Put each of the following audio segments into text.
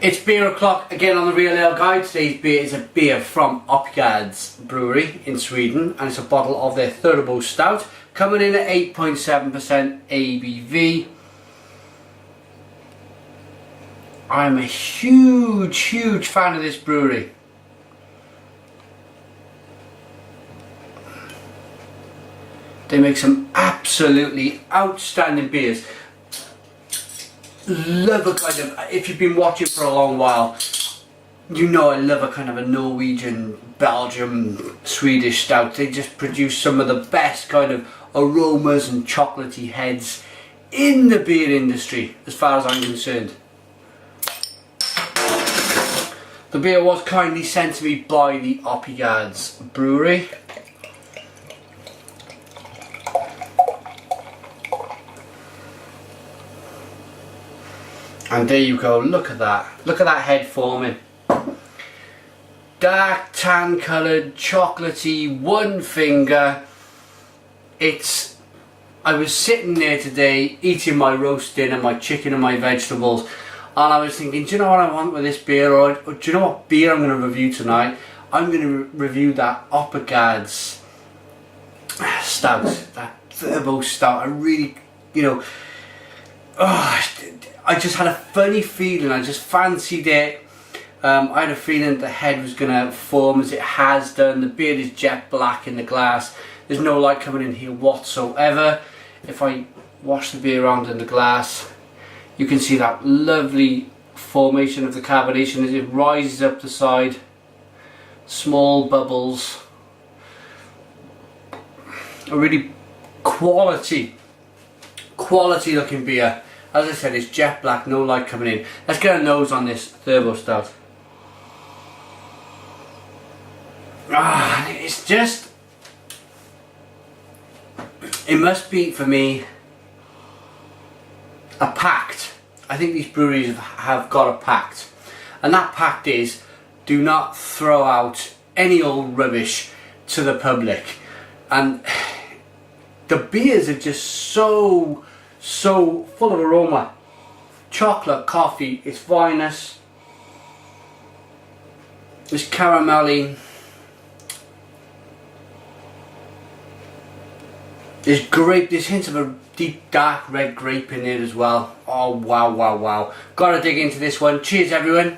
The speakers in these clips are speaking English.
It's beer o'clock again on the Real Ale Guide. Today's beer is a beer from Oppigårds Bryggeri in Sweden, and it's a bottle of their Thurbo Stout, coming in at 8.7% ABV. I'm a huge fan of this brewery. They make some absolutely outstanding beers. Love a kind of, if you've been watching for a long while, you know I love a kind of a Norwegian, Belgium, Swedish stout. They just produce some of the best kind of aromas and chocolatey heads in the beer industry, as far as I'm concerned. The beer was kindly sent to me by the Oppigårds Brewery. And there you go, look at that. Look at that head forming. Dark tan coloured, chocolatey, one finger. I was sitting there today eating my roast dinner, my chicken and my vegetables, and I was thinking, do you know what I want with this beer? Or do you know what beer I'm going to review tonight? I'm going to review that Oppigårds Stout, that Thurbo Stout. I really, I just had a funny feeling. I just fancied it. I had a feeling the head was going to form as it has done. The beer is jet black in the glass. There's no light coming in here whatsoever. If I wash the beer around in the glass, you can see that lovely formation of the carbonation as it rises up the side. Small bubbles. A really quality looking beer. As I said, it's jet black, no light coming in. Let's get a nose on this Thurbo Stout. It's just... It must be, for me, a pact. I think these breweries have got a pact. And that pact is, do not throw out any old rubbish to the public. And the beers are just so full of aroma. Chocolate, coffee, it's vinous, it's caramelly, there's grape, there's hints of a deep dark red grape in there as well. Oh wow. Gotta dig into this one. Cheers everyone.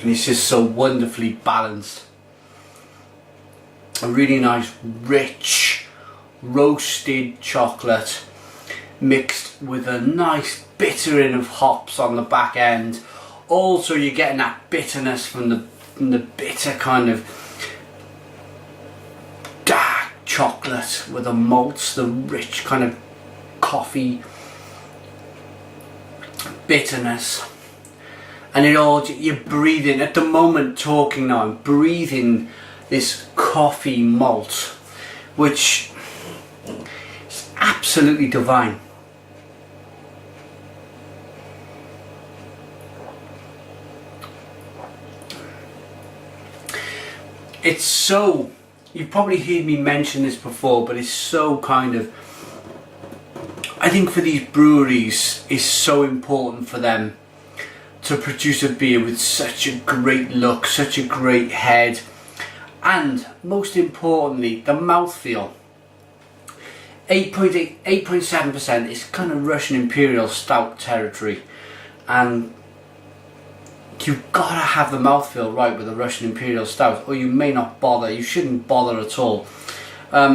And it's just so wonderfully balanced. A really nice, rich, roasted chocolate mixed with a nice bittering of hops on the back end. Also, you're getting that bitterness from the bitter kind of dark chocolate with the malts, the rich kind of coffee bitterness. And it all, you're breathing, at the moment talking now, I'm breathing this coffee malt, which is absolutely divine. It's so, you've probably heard me mention this before, but it's so kind of, I think for these breweries, it's so important for them to produce a beer with such a great look, such a great head, and most importantly, the mouthfeel. 8.7% is kind of Russian Imperial Stout territory, and you've got to have the mouthfeel right with a Russian Imperial Stout, or you may not bother. You shouldn't bother at all. I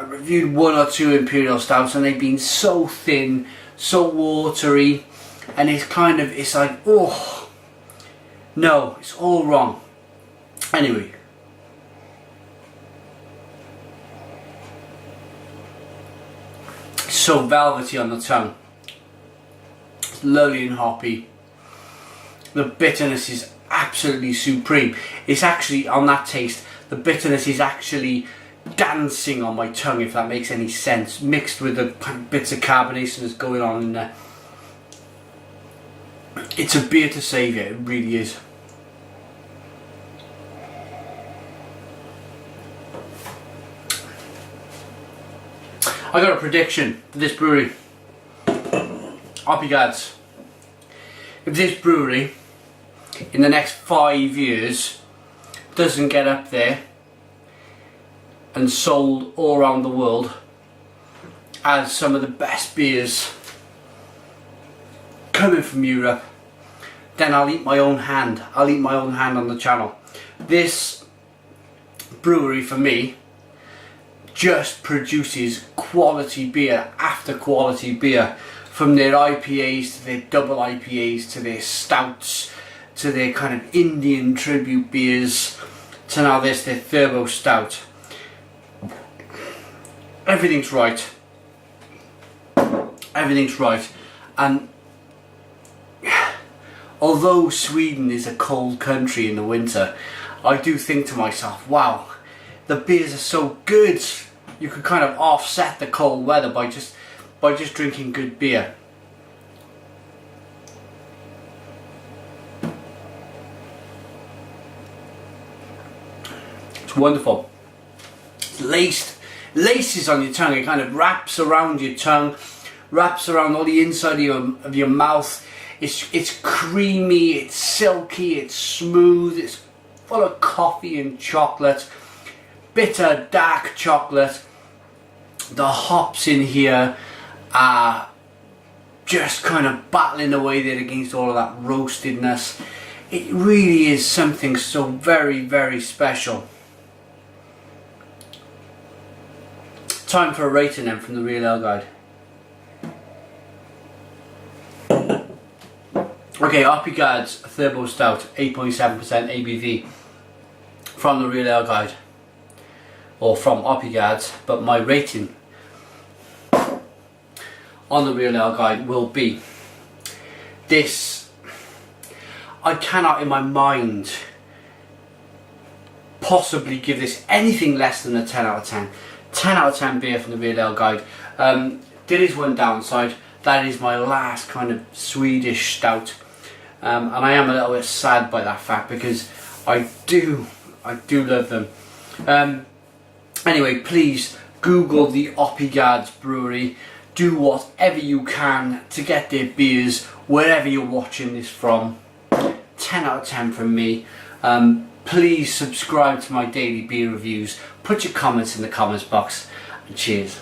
reviewed one or two Imperial Stouts and they've been so thin, so watery, and it's kind of, it's like, oh no, it's all wrong. Anyway, so velvety on the tongue, it's lovely and hoppy. The bitterness is absolutely supreme. It's actually, on that taste, the bitterness is actually dancing on my tongue, if that makes any sense, mixed with the bits of carbonation that's going on in there. It's a beer to savour, it really is. I got a prediction for this brewery. Oppigårds. If this brewery in the next 5 years doesn't get up there and sold all around the world as some of the best beers coming from Europe, then I'll eat my own hand. I'll eat my own hand on the channel. This brewery for me just produces quality beer after quality beer, from their IPAs to their double IPAs to their stouts to their kind of Indian tribute beers to now this, their Thurbo Stout. Everything's right. Everything's right. And although Sweden is a cold country in the winter, I do think to myself, wow, the beers are so good. You could kind of offset the cold weather by just drinking good beer. It's wonderful. It's laces on your tongue. It kind of wraps around your tongue, wraps around all the inside of your mouth. It's creamy, it's silky, it's smooth, it's full of coffee and chocolate, bitter dark chocolate. The hops in here are just kind of battling away there against all of that roastedness. It really is something so very, very special. Time for a rating then from the Real Ale Guide. Okay, Oppigårds Thurbo Stout, 8.7% ABV from the Real Ale Guide, or from Oppigårds, but my rating on the Real Ale Guide will be this. I cannot in my mind possibly give this anything less than a 10 out of 10. 10 out of 10 beer from the Real Ale Guide. There is one downside. That is my last kind of Swedish stout. And I am a little bit sad by that fact, because I do love them. Anyway, please Google the Oppigårds Brewery. Do whatever you can to get their beers wherever you're watching this from. 10 out of 10 from me. Please subscribe to my daily beer reviews. Put your comments in the comments box, and cheers.